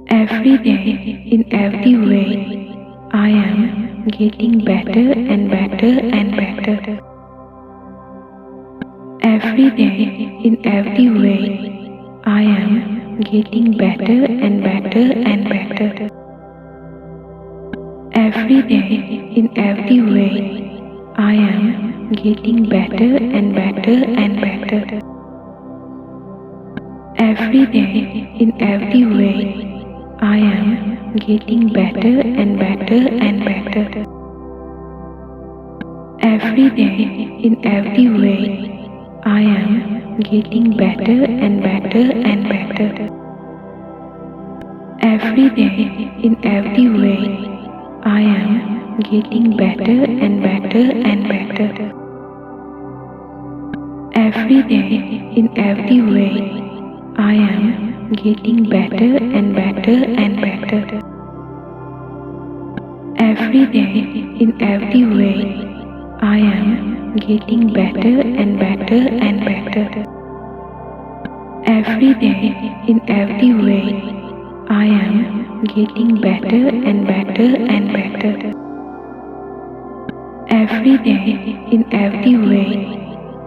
Every day, in every way, I am getting better and better and better. Every day, in every way, I am getting better and better and better. Every day, in every way, I am getting better and better and better. Every day, in every way, I am getting better and better and better. Every day, in every way, I am getting better and better and better. Every day, in every way, I am getting better and better and better. Every day, in every way, I am getting better and better and better. Every day, in every way, I am getting better and better and better. Every day, in every way, I am getting better and better and better. Every day, in every way,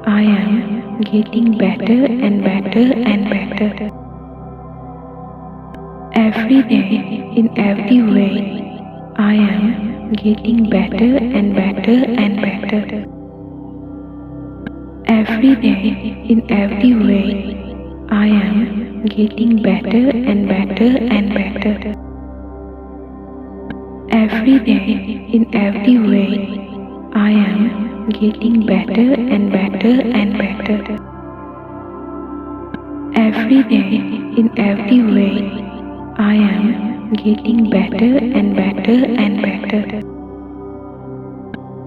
I am getting better and better and better. Every day, in every way, I am getting better and better and better. Every day, in every way, I am getting better and better and better. Every day, in every way, I am getting better and better and better. Every day, in every way, I am getting better and better and better. Every day, in every way, I am getting better and better and better.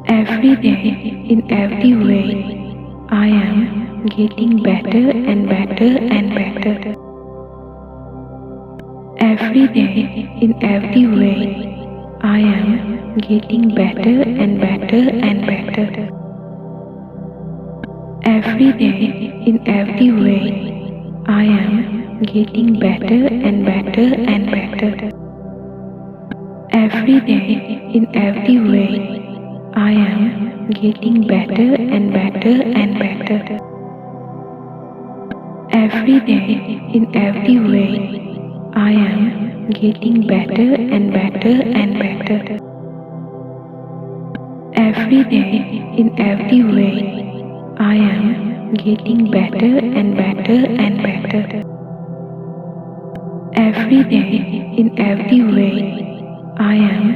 Every day, in every way, I am getting better and better and better. Every day, in every way, I am getting better and better and better. Every day, in every way, I am getting better and better and better. Every day, in every way, I am getting better and better and better. Every day, in every way, I am getting better and better and better. Every day, in every way, I am getting better and better and better. Every day, in every way, I am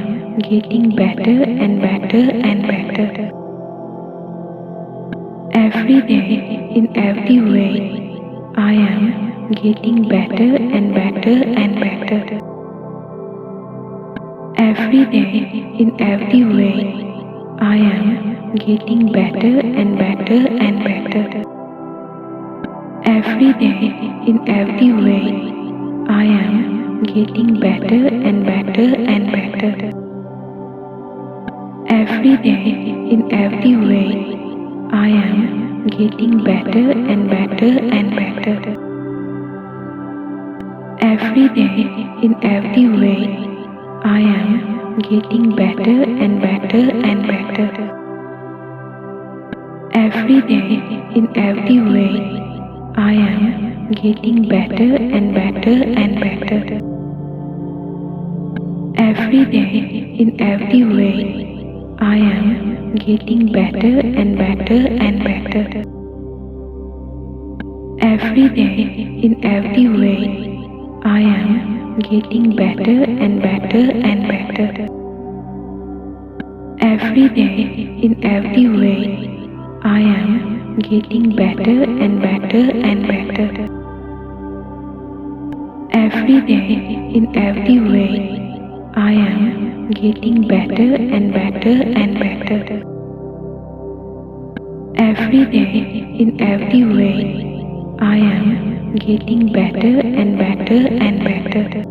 getting better and better and better. Every day, in every way, I am getting better and better and better. Every day, in every way, I am getting better and better and better. Every day, in every way, I am getting better and better and better. Every day, in every way, I am getting better and better and better. Every day, in every way, I am getting better and better and better. Every day, in every way, I am getting better and better and better. Every day, in every way, I am getting better and better and better. Every day, in every way, I am getting better and better and better. Every day, in every way, I am getting better and better and better. Every day, in every way, I am getting better and better and better.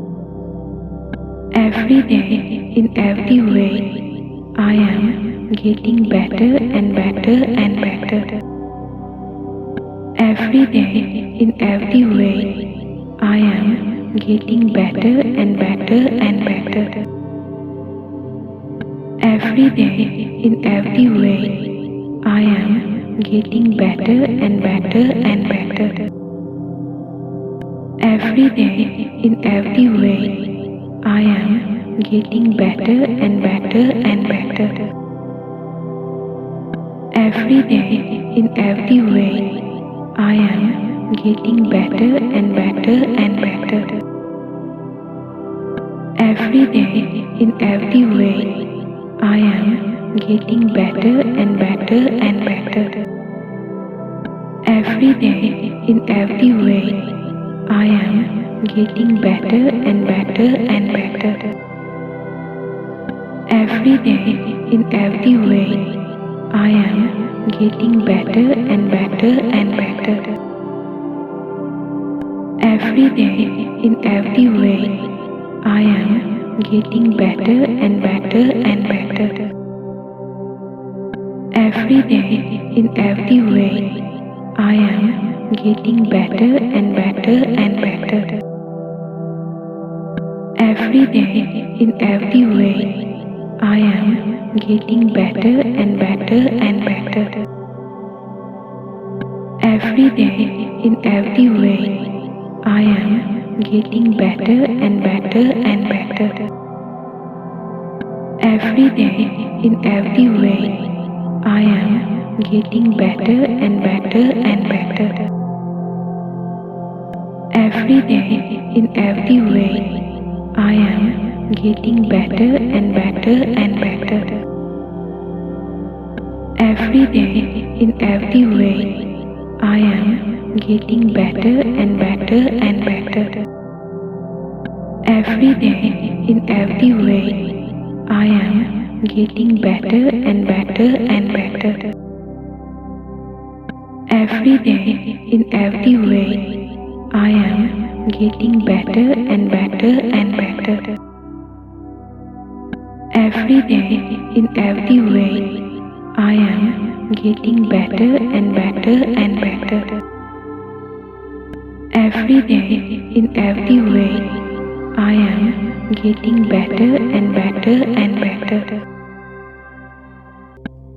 Every day, in every way, I am getting better and better and better. Every day, in every way, I am getting better and better and better. Every day, in every way, I am getting better and better and better. Every day, in every way, I am getting better and better and better. Every day, in every way, I am getting better and better and better. Every day, in every way, I am getting better and better and better. Every day, in every way, I am getting better and better and better. Every day, in every way, I am getting better and better and better. Every day, in every way, I am getting better and better and better. Every day, in every way, I am getting better and better and better. Every day, in every way, I am getting better and better and better. Every day, in every way, I am getting better and better and better. Every day, in every way, I am getting better and better and better. Every day, in every way, I am getting better and better and better. Every day, in every way, I am getting better and better and better. Every day, in every way, I am getting better and better and better. Every day, in every way, I am getting better and better and better. Every day, in every way, I am getting better and better and better. Every day, in every way, I am getting better and better and better. Every day, in every way, I am getting better and better and better.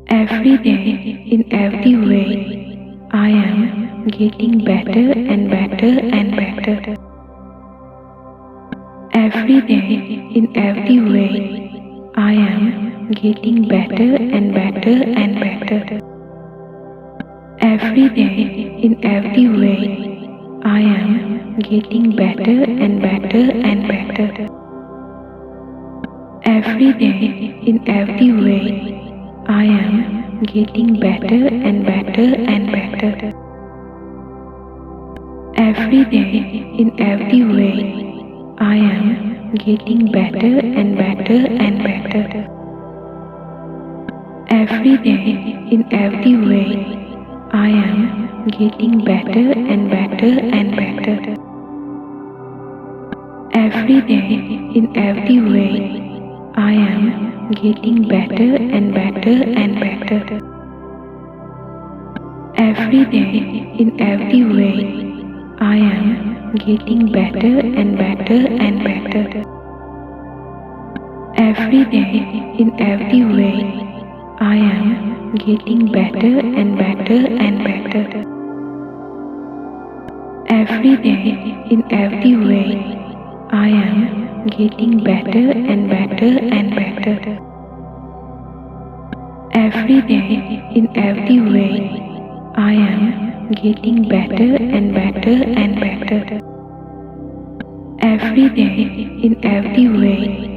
Every day, in every way, I am getting better and better and better. Every day, in every way, I am getting better and better and better. Every day, in every way, I am getting better and better and better. Every day, in every way, I am getting better and better and better. Every day, in every way, I am getting better and better and better. Every day, in every way, I am getting better and better and better. Every day, in every way, I am getting better and better and better. Every day, in every way, I am getting better and better and better. Every day, in every way, I am getting better and better and better. Every day, in every way, I am getting better and better and better. Every day, in every way,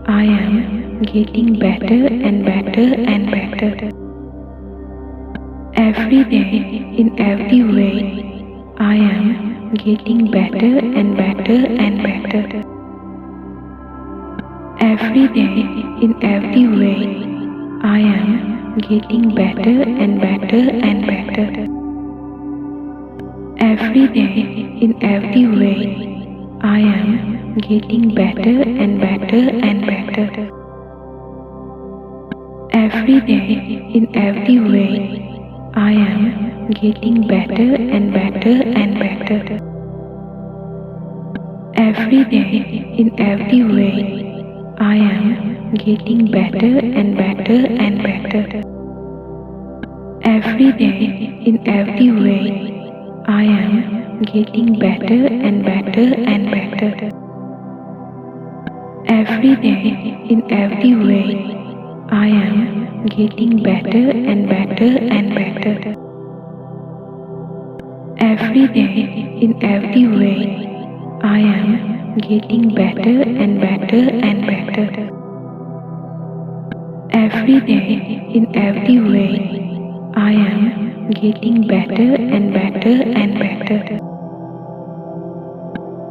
I am getting better and better and better. Every day, in every way, I am getting better and better and better. Every day, in every way, I am getting better and better and better. Every day, in every way, I am getting better and better and better. Every day, in every way, I am getting better and better and better. Every day, in every way, I am getting better and better and better. Every day, in every way, I am getting better and better and better. Every day, in every way, I am getting better and better and better. Every day, in every way, I am getting better and better and better. Every day, in every way, I am getting better and better and better.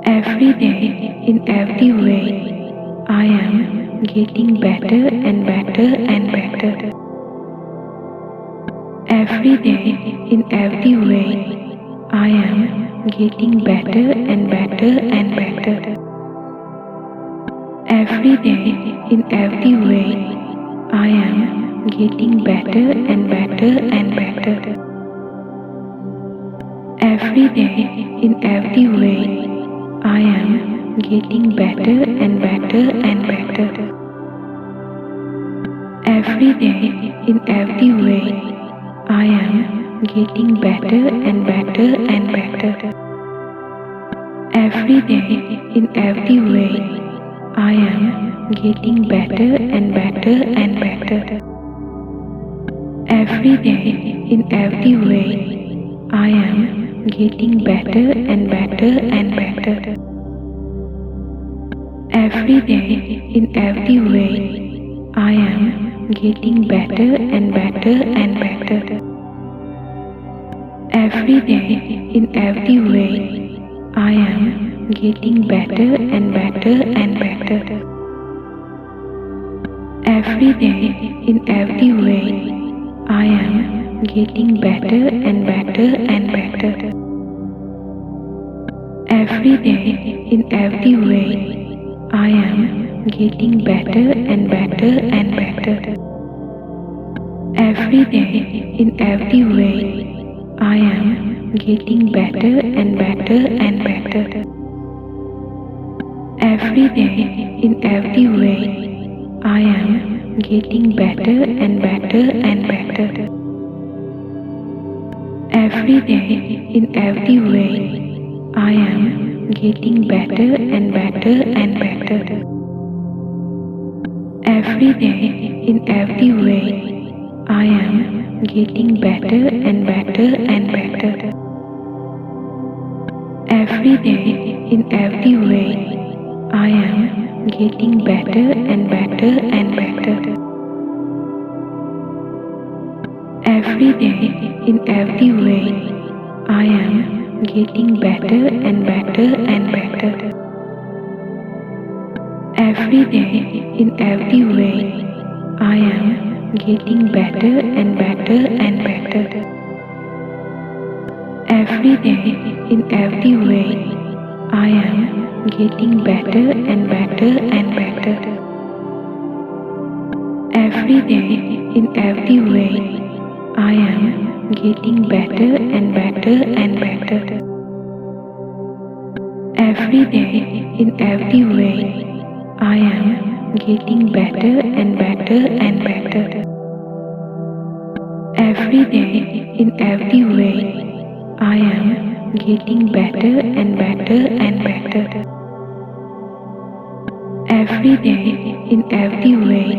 Every day, in every way, I am getting better and better and better. Every day, in every way, I am getting better and better and better. Every day, in every way, I am getting better and better and better. Every day, in every way, I am getting better and better and better. Every day, in every way, I am getting better and better and better. Every day, in every way, I am getting better and better and better. Every day, in every way, I am getting better and better and better. Every day, in every way, I am getting better and better and better. Every day, in every way, I am getting better and better and better. Every day, in every way, I am getting better and better and better. Every day, in every way, I am getting better and better and better. Every day, in every way, I am getting better and better and better. Every day, in every way, I am getting better and better and better. Every day, in every way, I am getting better and better and better. Every day, in every way, I am getting better and better and better. Every day, in every way, I am getting better and better and better. Every day, in every way, I am getting better and better and better. Every day, in every way, I am getting better and better and better. Every day, in every way, I am getting better and better and better. Every day, in every way, I am getting better and better and better. Every day, in every way, I am getting better and better and better. Every day, in every way, I am getting better and better and better. Every day, in every way,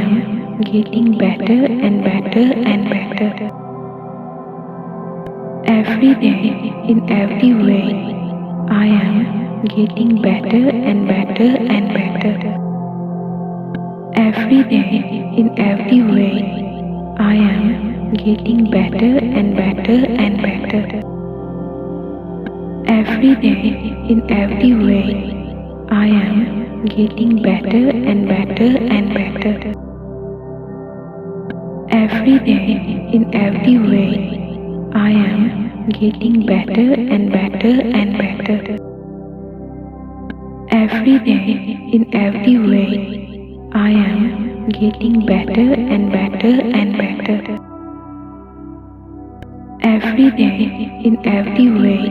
I am getting better and better and better. Every day, in every way, I am getting better and better and better. Every day, in every way, I am getting better and better and better. Every day, in every way, I am getting better and better and better. Every day, in every way, I am getting better and better and better. Every day, in every way, I am getting better and better and better. Every day, in every way,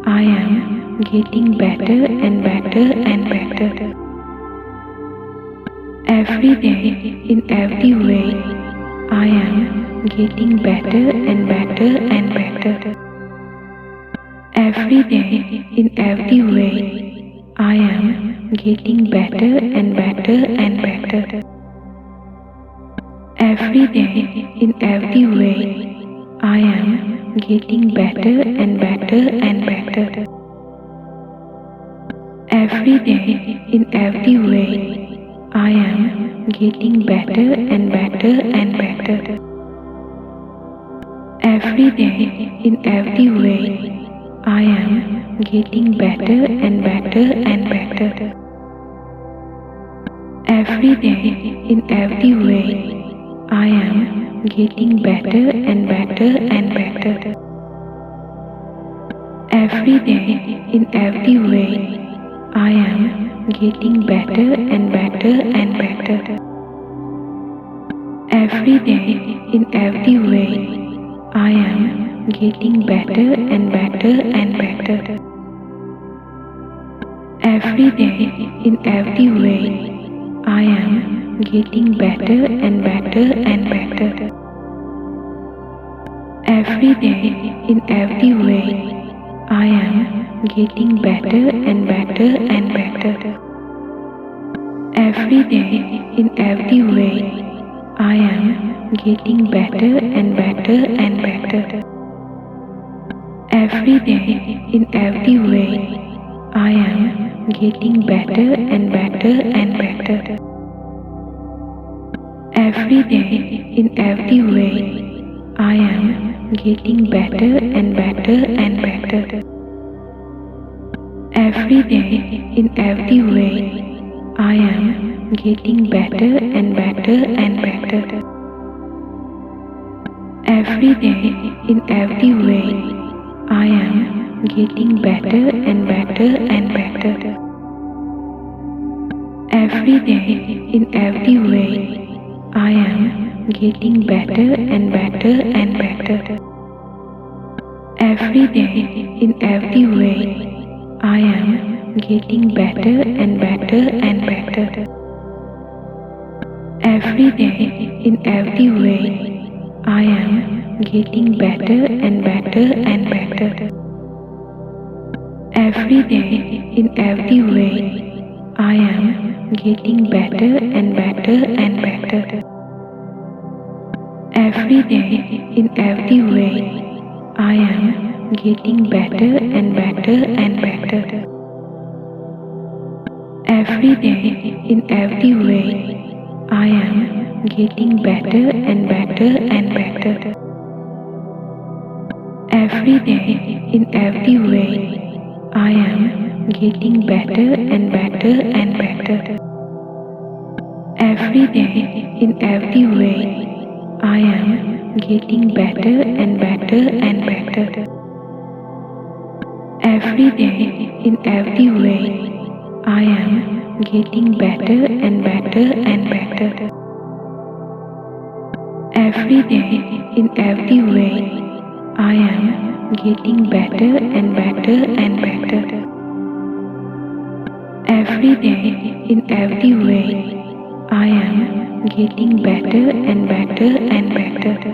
I am getting better and better and better. Every day, in every way, I am getting better and better and better. Every day, in every way, I am getting better and better and better. Every day, in every way, I am getting better and better and better. Every day, in every way, I am getting better and better and better. Every day, in every way, I am getting better and better and better. Every day, in every way, I am getting better and better and better. Every day, in every way, I am getting better and better and better. Every day, in every way, I am getting better and better and better. Every day, in every way, I am getting better and better and better. Every day, in every way, I am getting better and better and better. Every day, in every way, I am getting better and better and better. Every day, in every way, I am getting better and better and better. Every day, in every way, I am getting better and better and better. Every day, in every way, I am getting better and better and better. Every day, in every way, I am getting better and better and better. Every day, in every way, I am getting better and better and better. Every day, in every way, I am getting better and better and better. Every day, in every way, I am getting better and better and better. Every day, in every way, I am getting better and better and better. Every day, in every way, I am getting better and better and better. Every day, in every way, I am getting better and better and better. Every day, in every way, I am getting better and better and better. Every day, in every way, I am getting better and better and better. Every day, in every way, I am getting better and better and better. Every day, in every way, I am getting better and better and better. Every day, in every way, I am getting better and better and better.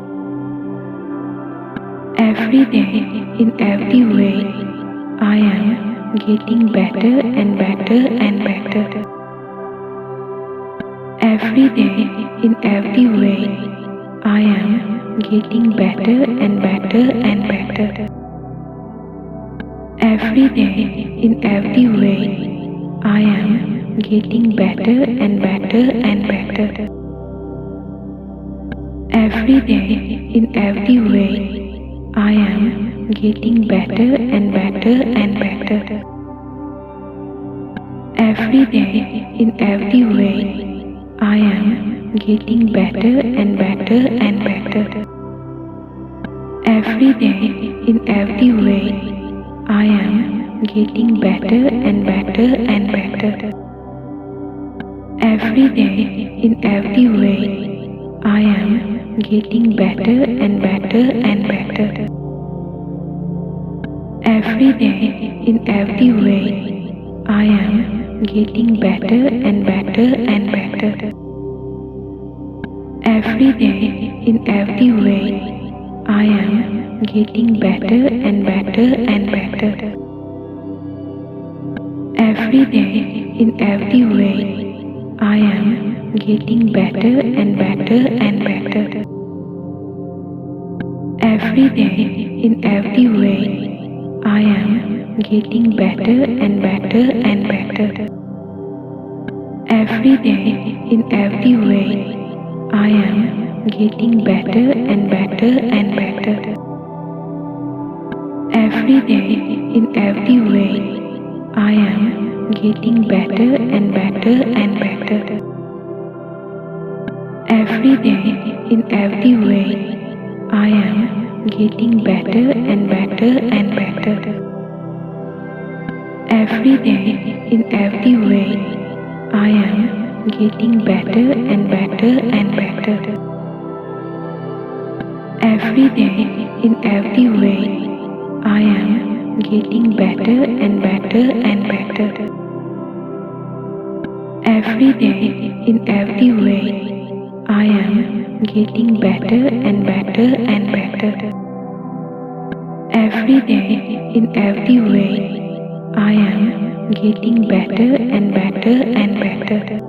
Every day, in every way, I am getting better and better and better. Every day, in every way, I am getting better and better and better. Every day, in every way, I am getting better and better and better. Every day, in every way, I am getting better and better and better. Every day, in every way, I am getting better and better and better. Every day, in every way, I am getting better and better and better. Every day, in every way, I am getting better and better and better. Every day, in every way, I am getting better and better and better. Every day, in every way, I am getting better and better and better. Every day, in every way, I am getting better and better and better. Every day, in every way, I am getting better and better and better. Every day, in every way, I am getting better and better and better. Every day, in every way, I am getting better and better and better. Every day, in every way, I am getting better and better and better. Every day, in every way, I am getting better and better and better. Every day, in every way, I am getting better and better and better. Every day, in every way, I am getting better and better and better. Every day, in every way, I am getting better and better and better.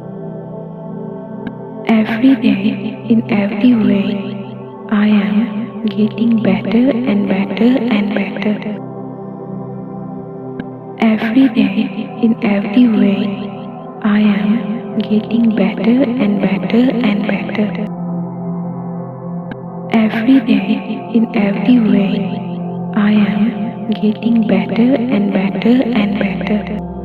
Every day, in every way, I am getting better and better and better. Every day, in every way, I am getting better and better and better. Every day, in every way, I am getting better and better and better.